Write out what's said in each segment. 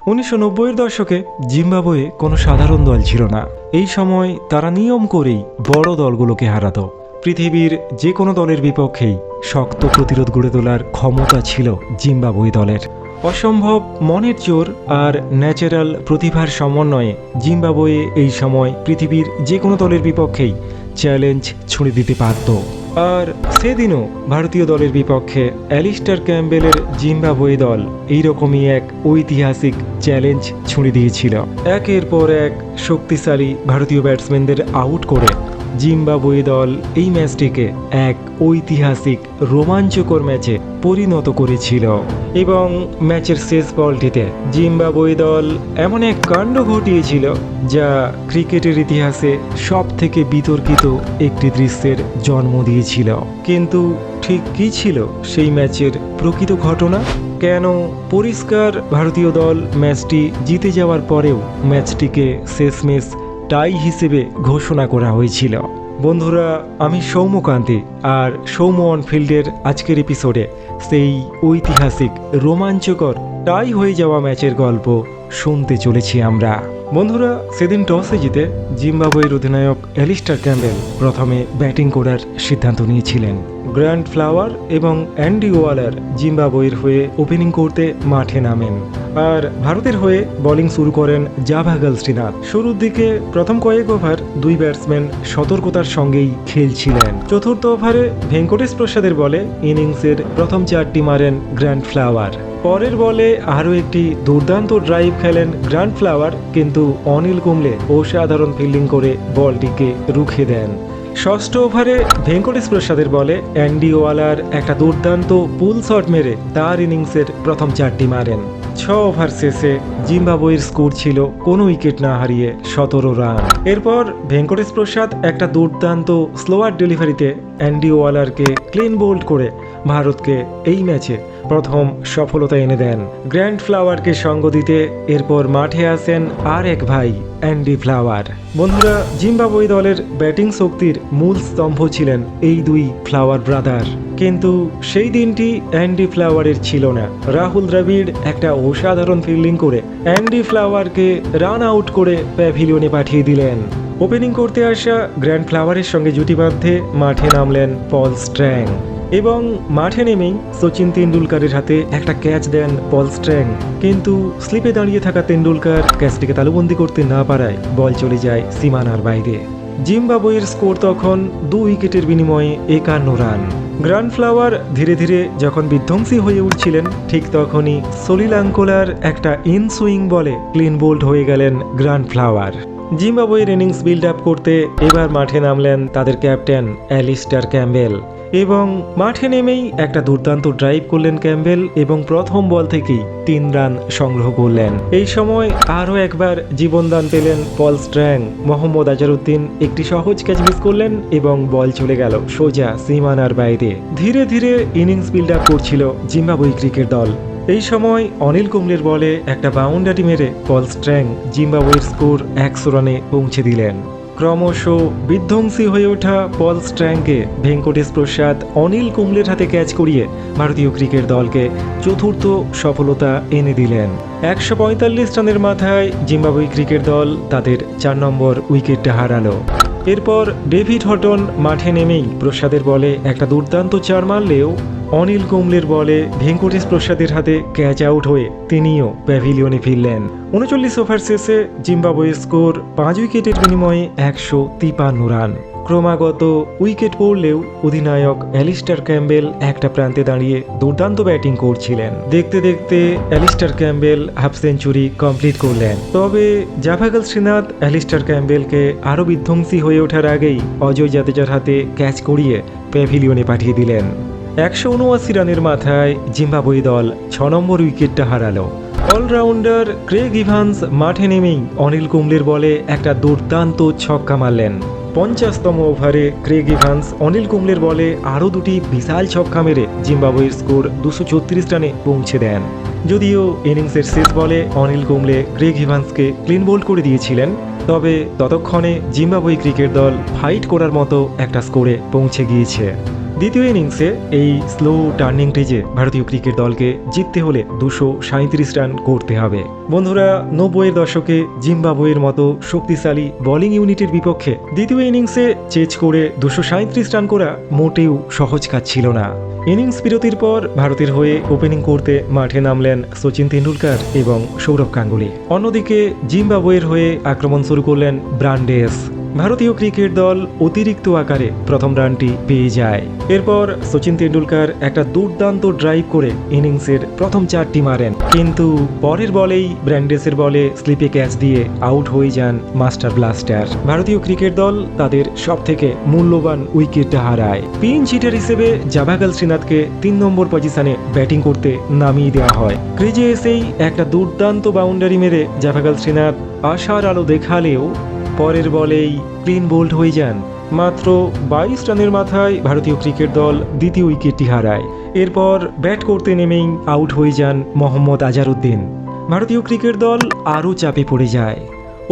1990-এর দশকে জিম্বাবুয়ে কোনো সাধারণ দল ছিল না। এই সময় তারা নিয়ম করেই বড় দলগুলোকে হারাতো। পৃথিবীর যে কোনো দলের বিপক্ষেই শক্ত প্রতিরোধ গড়ে তোলার ক্ষমতা ছিল জিম্বাবুয়ে দলের। অসম্ভব মনের জোর আর ন্যাচারাল প্রতিভার সমন্বয়ে জিম্বাবুয়ে এই সময় পৃথিবীর যে কোনো দলের বিপক্ষেই চ্যালেঞ্জ ছুঁড়ে দিতে পারত। আর সেদিনও ভারতীয় দলের বিপক্ষে অ্যালিস্টার ক্যাম্বেলের জিম্বাবুয়ে দল এইরকমই এক ঐতিহাসিক চ্যালেঞ্জ ছুঁড়ে দিয়েছিল। একের পর এক শক্তিশালী ভারতীয় ব্যাটসম্যানদের আউট করে জিম্বাবুয়ে দল এই ম্যাচটিকে এক ঐতিহাসিক রোমাঞ্চকর ম্যাচে পরিণত করেছিল। এবং ম্যাচের শেষ বলটিতে জিম্বাবুয়ে দল এমন এক কাণ্ড ঘটিয়েছিল যা ক্রিকেটের ইতিহাসে সব থেকে বিতর্কিত একটি দৃশ্যের জন্ম দিয়েছিল। কিন্তু ঠিক কী ছিল সেই ম্যাচের প্রকৃত ঘটনা? কেন পরিষ্কার ভারতীয় দল ম্যাচটি জিতে যাওয়ার পরেও ম্যাচটিকে শেষমেশ টাই হিসেবে ঘোষণা করা হয়েছিল? বন্ধুরা, আমি সৌম্যকান্তি, আর সৌম্য অনফিল্ডের আজকের এপিসোডে সেই ঐতিহাসিক রোমাঞ্চকর টাই হয়ে যাওয়া ম্যাচের গল্প শুনতে চলেছি আমরা। বন্ধুরা, সেদিন টসে জিতে জিম্বাবুয়ের অধিনায়ক অ্যালিস্টার ক্যাম্বেল প্রথমে ব্যাটিং করার সিদ্ধান্ত নিয়েছিলেন। গ্র্যান্ট ফ্লাওয়ার এবং অ্যান্ডি ওয়ালার জিম্বাবুয়ের হয়ে ওপেনিং করতে মাঠে নামেন, আর ভারতের হয়ে বোলিং শুরু করেন জাভাগল শ্রীনাথ। শুরুর দিকে প্রথম কয়েক ওভার দুই ব্যাটসম্যান সতর্কতার সঙ্গেই খেলছিলেন। চতুর্থ ওভারে ভেঙ্কটেশ প্রসাদের বলে ইনিংসের প্রথম চারটি মারেন গ্র্যান্ট ফ্লাওয়ার। পরের বলে আরও একটি দুর্দান্ত ড্রাইভ খেলেন গ্র্যান্ট ফ্লাওয়ার, কিন্তু অনিল কুম্বলে অসাধারণ ফিল্ডিং করে বলটিকে রুখে দেন। ষষ্ঠ ওভারে ভেঙ্কটেশ প্রসাদের বলে অ্যান্ডি ওয়ালার একটা দুর্দান্ত পুল শট মেরে তার ইনিংসের প্রথম চারটি মারেন। 6 ওভার শেষে জিম্বাবুয়ের স্কোর ছিল কোনো উইকেট না হারিয়ে 17 রান। এরপর ভেঙ্কটেশ প্রসাদ একটা দুর্দান্ত স্লোয়ার ডেলিভারিতে অ্যান্ডি ওয়ালারকে ক্লিন বোল্ড করে ভারতকে এই ম্যাচে প্রথম সফলতা এনে দেন। গ্র্যান্ট ফ্লাওয়ারকে সঙ্গ দিতে এরপর মাঠে আসেন আর এক ভাই, অ্যান্ডি ফ্লাওয়ার। বন্ধুরা, জিম্বাবুয়ে দলের ব্যাটিং শক্তির মূল স্তম্ভ ছিলেন এই দুই ফ্লাওয়ার ব্রাদার, কিন্তু সেই দিনটি অ্যান্ডি ফ্লাওয়ারের ছিল না। রাহুল দ্রাবিড় একটা অসাধারণ ফিল্ডিং করে অ্যান্ডি ফ্লাওয়ারকে রান আউট করে প্যাভিলিয়নে পাঠিয়ে দিলেন। ওপেনিং করতে আসা গ্র্যান্ট ফ্লাওয়ারের সঙ্গে জুটি বাঁধতে মাঠে নামলেন পল স্ট্র্যাং, এবং মাঠে নেমেই সচিন তেন্ডুলকারের হাতে একটা ক্যাচ দেন পল স্ট্র্যাং, কিন্তু স্লিপে দাঁড়িয়ে থাকা তেন্ডুলকার ক্যাচটিকে তালুবন্দি করতে না পারায় বল চলে যায় সীমানার বাইরে। জিম্বাবুয়ের স্কোর তখন 2 উইকেটের বিনিময়ে 51 রান। গ্র্যান্ট ফ্লাওয়ার ধীরে ধীরে যখন বিধ্বংসী হয়ে উঠছিলেন, ঠিক তখনই সলিল আঙ্কোলার একটা ইনসুইং বলে ক্লিন বোল্ড হয়ে গেলেন গ্র্যান্ট ফ্লাওয়ার। জিম্বাবুয়ের ইনিংস বিল্ড আপ করতে এবার মাঠে নামলেন তাদের ক্যাপ্টেন অ্যালিস্টার ক্যাম্বেল, এবং মাঠে নেমেই একটা দুর্দান্ত ড্রাইভ করলেন ক্যাম্বেল, এবং প্রথম বল থেকেই 3 রান সংগ্রহ করলেন। এই সময় আরও একবার জীবনদান পেলেন পল স্ট্র্যাং। মোহাম্মদ আজহারউদ্দিন একটি সহজ ক্যাচ মিস করলেন এবং বল চলে গেল সোজা সীমানার বাইরে। ধীরে ধীরে ইনিংস বিল্ড আপ করছিল জিম্বাবুয়ে ক্রিকেট দল। এই সময় অনিল কুম্বলের বলে একটা বাউন্ডারি মেরে পল স্ট্র্যাং জিম্বাবুয়ের স্কোর 100 রানে পৌঁছে দিলেন। ক্রমশ বিধ্বংসী হয়ে ওঠা পল স্ট্র্যাংকে ভেঙ্কটেশ প্রসাদ অনিল কুম্বলের হাতে ক্যাচ করিয়ে ভারতীয় ক্রিকেট দলকে চতুর্থ সফলতা এনে দিলেন। 145 রানের মাথায় জিম্বাবুয়ে ক্রিকেট দল তাদের 4 নম্বর উইকেটটা হারালো। এরপর ডেভিড হটন মাঠে নেমেই প্রসাদের বলে একটা দুর্দান্ত 4 মারলেও অনিল কুম্বলের বলে ভেঙ্কটেশ প্রসাদের হাতে ক্যাচ আউট হয়ে তিনিও প্যাভিলিয়নে ফিরলেন। 39 ওভার শেষে জিম্বাবুয়ের স্কোর 5 উইকেটের বিনিময়ে 153 রান। ক্রমাগত উইকেট পড়লেও অধিনায়ক অ্যালিস্টার ক্যাম্বেল একটা প্রান্তে দাঁড়িয়ে দুর্দান্ত ব্যাটিং করছিলেন। দেখতে দেখতে Alastair Campbell half century complete করলেন। তবে জাভাগল শ্রীনাথ অ্যালিস্টার ক্যাম্বেলকে আরও বিধ্বংসী হয়ে ওঠার আগেই অজয় জাদেজার হাতে ক্যাচ করিয়ে প্যাভিলিয়নে পাঠিয়ে দিলেন। 179 রানের মাথায় জিম্বাবুয়ে দল 6 নম্বর উইকেটটা হারালো। অলরাউন্ডার ক্রেগ ইভান্স মাঠে নেমেই অনিল কুম্বলের বলে একটা দুর্দান্ত ছক্কা মারলেন। 50তম ওভারে ক্রেগ ইভান্স অনিল কুম্বলের বলে আরও 2টি বিশাল ছক্কা মেরে জিম্বাবুয়ের স্কোর 234 রানে পৌঁছে দেন। যদিও ইনিংসের শেষ বলে অনিল কুম্বলে ক্রেগ ইভান্সকে ক্লিন বোল্ড করে দিয়েছিলেন, তবে ততক্ষণে জিম্বাবুয়ে ক্রিকেট দল ফাইট করার মতো একটা স্কোরে পৌঁছে গিয়েছে। দ্বিতীয় ইনিংসে এই স্লো টার্নিং ক্রিজে ভারতীয় ক্রিকেট দলকে জিততে হলে 237 রান করতে হবে। বন্ধুরা, 90-এর দশকে জিম্বাবুয়ের মতো শক্তিশালী বোলিং ইউনিটের বিপক্ষে দ্বিতীয় ইনিংসে চেজ করে 237 রান করা মোটেও সহজ কাজ ছিল না। ইনিংস বিরতির পর ভারতের হয়ে ওপেনিং করতে মাঠে নামলেন সচিন তেন্ডুলকর এবং সৌরভ গাঙ্গুলি। অন্যদিকে জিম্বাবুয়ের হয়ে আক্রমণ শুরু করলেন ব্রান্ডেস। ভারতীয় ক্রিকেট দল অতিরিক্ত আকারে প্রথম রানটি পেয়ে যায়। এরপর সচিন তেন্ডুলকর একটা দুর্দান্ত ড্রাইভ করে ইনিংসের প্রথম 4টি মারেন, কিন্তু পরের বলেই ব্র্যান্ডেসের বলে স্লিপে ক্যাচ দিয়ে আউট হয়ে যান মাস্টার ব্লাস্টার। ভারতীয় ক্রিকেট দল তাদের সবথেকে মূল্যবান উইকেটটা হারায়। পিন হিটার হিসেবে জাভাগল শ্রীনাথকে 3 নম্বর পজিশনে ব্যাটিং করতে নামিয়ে দেওয়া হয়। ক্রিজে এসেই একটা দুর্দান্ত বাউন্ডারি মেরে জাভাগল শ্রীনাথ আশার আলো দেখালেও পরের বলেই ক্লিন বোল্ড হয়ে যান। মাত্র 22 রানের মাথায় ভারতীয় ক্রিকেট দল দ্বিতীয় উইকেটটি হারায়। এরপর ব্যাট করতে নেমেই আউট হয়ে যান মোহাম্মদ আজহারউদ্দিন। ভারতীয় ক্রিকেট দল আরও চাপে পড়ে যায়।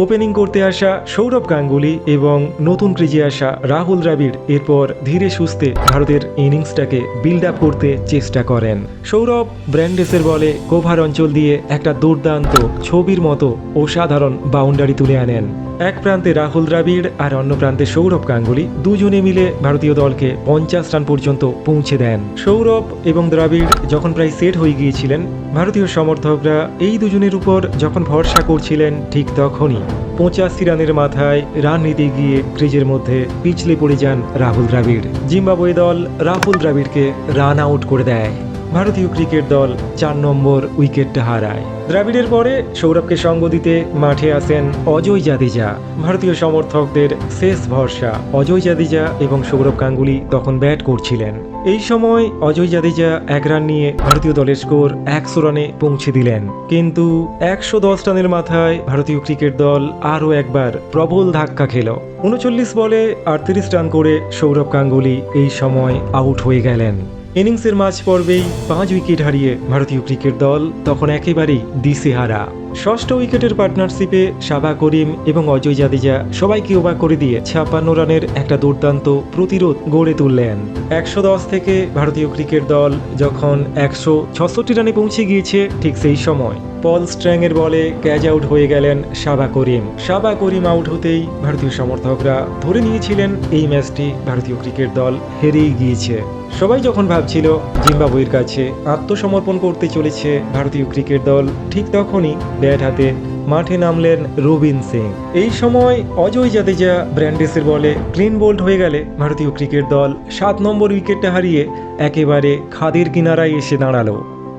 ওপেনিং করতে আসা সৌরভ গাঙ্গুলি এবং নতুন ক্রিজে আসা রাহুল দ্রাবিড় এরপর ধীরে সুস্থে ভারতের ইনিংসটাকে বিল্ড আপ করতে চেষ্টা করেন। সৌরভ ব্র্যান্ডেসের বলে কোভার অঞ্চল দিয়ে একটা দুর্দান্ত ছবির মতো অসাধারণ বাউন্ডারি তুলে আনেন। এক প্রান্তে রাহুল দ্রাবিড় আর অন্য প্রান্তে সৌরভ গাঙ্গুলি দুজনে মিলে ভারতীয় দলকে 50 রান পর্যন্ত পৌঁছে দেন। সৌরভ এবং দ্রাবিড় যখন প্রায় সেট হয়ে গিয়েছিলেন, ভারতীয় সমর্থকরা এই দুজনের উপর যখন ভরসা করছিলেন, ঠিক তখনই 85 রানের মাথায় রান নিতে গিয়ে ক্রিজের মধ্যে পিছলে পড়ে যান রাহুল দ্রাবিড়। জিম্বাবুয়ে দল রাহুল দ্রাবিড়কে রান আউট করে দেয়। ভারতীয় ক্রিকেট দল 4 নম্বর উইকেটটা হারায়। দ্রাবিড়ের পরে সৌরভকে সঙ্গ দিতে মাঠে আসেন অজয় জাদেজা। ভারতীয় সমর্থকদের শেষ ভরসা অজয় জাদেজা এবং সৌরভ গাঙ্গুলি তখন ব্যাট করছিলেন। এই সময় অজয় জাদেজা 1 রান নিয়ে ভারতীয় দলের স্কোর 100 রানে পৌঁছে দিলেন, কিন্তু 110 রানের মাথায় ভারতীয় ক্রিকেট দল আরও একবার প্রবল ধাক্কা খেল। 39 বলে 38 রান করে সৌরভ গাঙ্গুলি এই সময় আউট হয়ে গেলেন। ইনিংসের মাঝ পর্বেই 5 উইকেট হারিয়ে ভারতীয় ক্রিকেট দল তখন একেবারেই দিশেহারা। ষষ্ঠ উইকেটের পার্টনারশিপে শাবা করিম এবং অজয় জাদেজা সবাইকে অবাক করে দিয়ে 56 রানের একটা দুর্দান্ত প্রতিরোধ গড়ে তুললেন। 110 থেকে ভারতীয় ক্রিকেট দল যখন 166 রানে পৌঁছে গিয়েছে, ঠিক সেই সময় পল স্ট্র্যাংয়ের বলে ক্যাচ আউট হয়ে গেলেন শাবা করিম। শাবা করিম আউট হতেই ভারতীয় সমর্থকরা ধরে নিয়েছিলেন এই ম্যাচটি ভারতীয় ক্রিকেট দল হেরেই গিয়েছে। সবাই যখন ভাবছিল জিম্বাবুয়ের কাছে আত্মসমর্পণ করতে চলেছে ভারতীয় ক্রিকেট দল, ঠিক তখনই ব্যাট হাতে মাঠে নামলেন রবিন সিং। এই সময় অজয় জাদেজা ব্র্যান্ডেসের বলে ক্লিন বোল্ড হয়ে গেলে ভারতীয় ক্রিকেট দল 7 নম্বর উইকেটটা হারিয়ে একেবারে খাদের কিনারায় এসে দাঁড়ালো।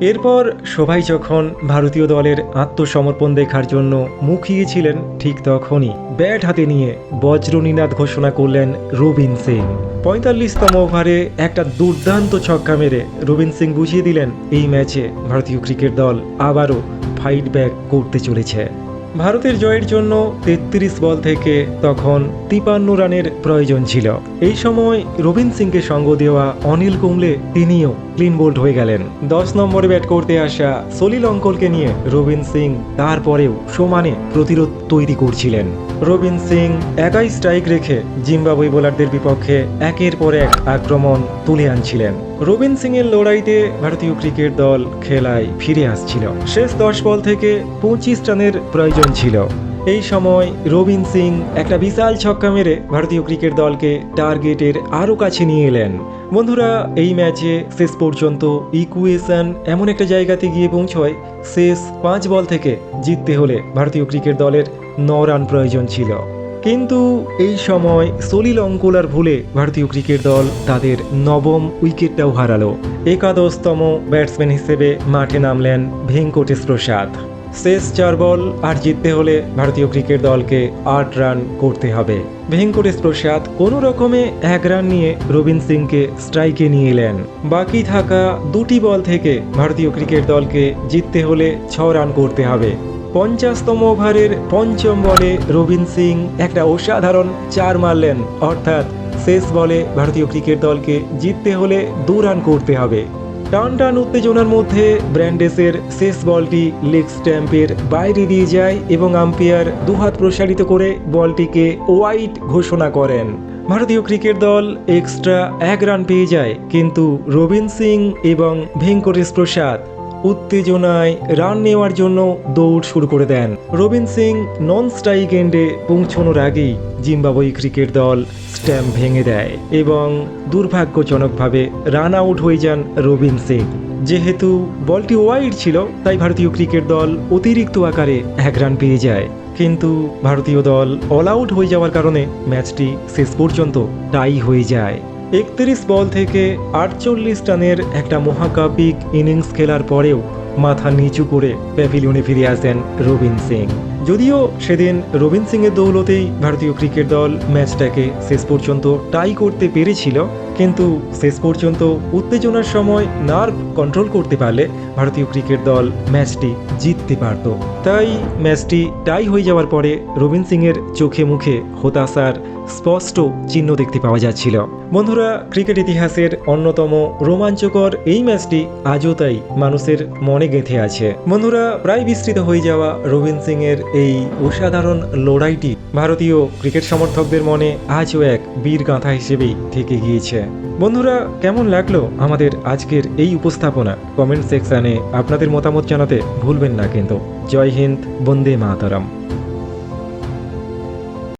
এরপর সবাই যখন ভারতীয় দলের আত্মসমর্পণ দেখার জন্য মুখিয়েছিলেন, ঠিক তখনই ব্যাট হাতে নিয়ে বজ্রনীনাদ ঘোষণা করলেন রবিন সিং। 45তম ওভারে একটা দুর্দান্ত ছক্কা মেরে রবিন সিং বুঝিয়ে দিলেন এই ম্যাচে ভারতীয় ক্রিকেট দল আবারও ফাইট ব্যাক করতে চলেছে। ভারতের জয়ের জন্য 33 বল থেকে তখন 53 রানের প্রয়োজন ছিল। এই সময় রবিন সিংকে সঙ্গ দেওয়া অনিল কুম্বলে তিনিও ক্লিন বোল্ড হয়ে গেলেন। 10 নম্বরে ব্যাট করতে আসা সলিল অঙ্কলকে নিয়ে রবিন সিং তারপরেও সমানে প্রতিরোধ তৈরি করছিলেন। রবিন সিং একাই স্ট্রাইক রেখে জিম্বাবুয়ে বোলারদের বিপক্ষে একের পর এক আক্রমণ তুলে আনছিলেন। রবিন সিং এর লড়াইতে ভারতীয় ক্রিকেট দল খেলায় ফিরে আসছিল। শেষ 10 বল থেকে 25 রানের প্রয়োজন ছিল। এই সময় রবিন সিং একটা বিশাল ছক্কা মেরে ভারতীয় ক্রিকেট দলকে টার্গেটের আরও কাছে নিয়ে এলেন। বন্ধুরা, এই ম্যাচে শেষ পর্যন্ত ইকুয়েশন এমন একটা জায়গাতে গিয়ে পৌঁছয়, শেষ 5 বল থেকে জিততে হলে ভারতীয় ক্রিকেট দলের 9 রান প্রয়োজন ছিল। কিন্তু এই সময় সলিল অঙ্কলার ভুলে ভারতীয় ক্রিকেট দল তাদের 9ম উইকেটটাও হারালো। 11তম ব্যাটসম্যান হিসেবে মাঠে নামলেন ভেঙ্কটেশ প্রসাদ। শেষ 4 বল আর জিততে হলে ভারতীয় ক্রিকেট দলকে 8 রান করতে হবে। ভেঙ্কটেশ প্রসাদ কোনো রকমে 1 রান নিয়ে রবিন সিংকে স্ট্রাইকে নিয়ে এলেন। বাকি থাকা 2টি বল থেকে ভারতীয় ক্রিকেট দলকে জিততে হলে 6 রান করতে হবে। 50তম ওভারের 5ম বলে রবিন সিং একটা অসাধারণ 4 মারলেন, অর্থাৎ শেষ বলে ভারতীয় ক্রিকেট দলকে জিততে হলে 2 রান করতে হবে। টান টান উত্তেজনার মধ্যে ব্র্যান্ডেসের শেষ বলটি লেগ স্ট্যাম্পের বাইরে দিয়ে যায় এবং আম্পায়ার দুহাত প্রসারিত করে বলটিকে ওয়াইড ঘোষণা করেন। ভারতীয় ক্রিকেট দল এক্সট্রা 1 রান পেয়ে যায়, কিন্তু রবিন সিং এবং ভেঙ্কটেশ প্রসাদ উত্তেজনায় রান নেওয়ার জন্য দৌড় শুরু করে দেন। রবিন সিং নন স্ট্রাইক এন্ডে পৌঁছানোর আগেই জিম্বাবুয়ে ক্রিকেট দল স্ট্যাম্প ভেঙে দেয় এবং দুর্ভাগ্যজনকভাবে রান আউট হয়ে যান রবিন সিং। যেহেতু বলটি ওয়াইড ছিল, তাই ভারতীয় ক্রিকেট দল অতিরিক্ত আকারে 1 রান পেয়ে যায়, কিন্তু ভারতীয় দল অল আউট হয়ে যাওয়ার কারণে ম্যাচটি শেষ পর্যন্ত টাই হয়ে যায়। 31 বল থেকে 48 রানের একটা মহাকাব্যিক ইনিংস খেলার পরেও মাথা নিচু করে প্যাভিলিয়নে ফিরে আসেন রবিন সিং। যদিও সেদিন রবিন সিংয়ের দৌলতেই ভারতীয় ক্রিকেট দল ম্যাচটাকে শেষ পর্যন্ত টাই করতে পেরেছিল, কিন্তু শেষ পর্যন্ত উত্তেজনার সময় নার্ভ কন্ট্রোল করতে পারলে ভারতীয় ক্রিকেট দল ম্যাচটি জিততে পারত। তাই ম্যাচটি টাই হয়ে যাওয়ার পরে রবিন সিংয়ের চোখে মুখে হতাশার স্পষ্ট চিহ্ন দেখতে পাওয়া যাচ্ছিল। বন্ধুরা, ক্রিকেট ইতিহাসের অন্যতম রোমাঞ্চকর এই ম্যাচটি আজও তাই মানুষের মনে গেঁথে আছে। বন্ধুরা, প্রায় বিস্তৃত হয়ে যাওয়া রবিন সিংয়ের এই অসাধারণ লড়াইটি ভারতীয় ক্রিকেট সমর্থকদের মনে আজও এক বীর গাথা হিসেবেই থেকে গিয়েছে। বন্ধুরা, কেমন লাগলো আমাদের আজকের এই উপস্থাপনা? কমেন্ট সেকশনে আপনাদের মতামত জানাতে ভুলবেন না কিন্তু। জয় হিন্দ, বন্দে মাতরম।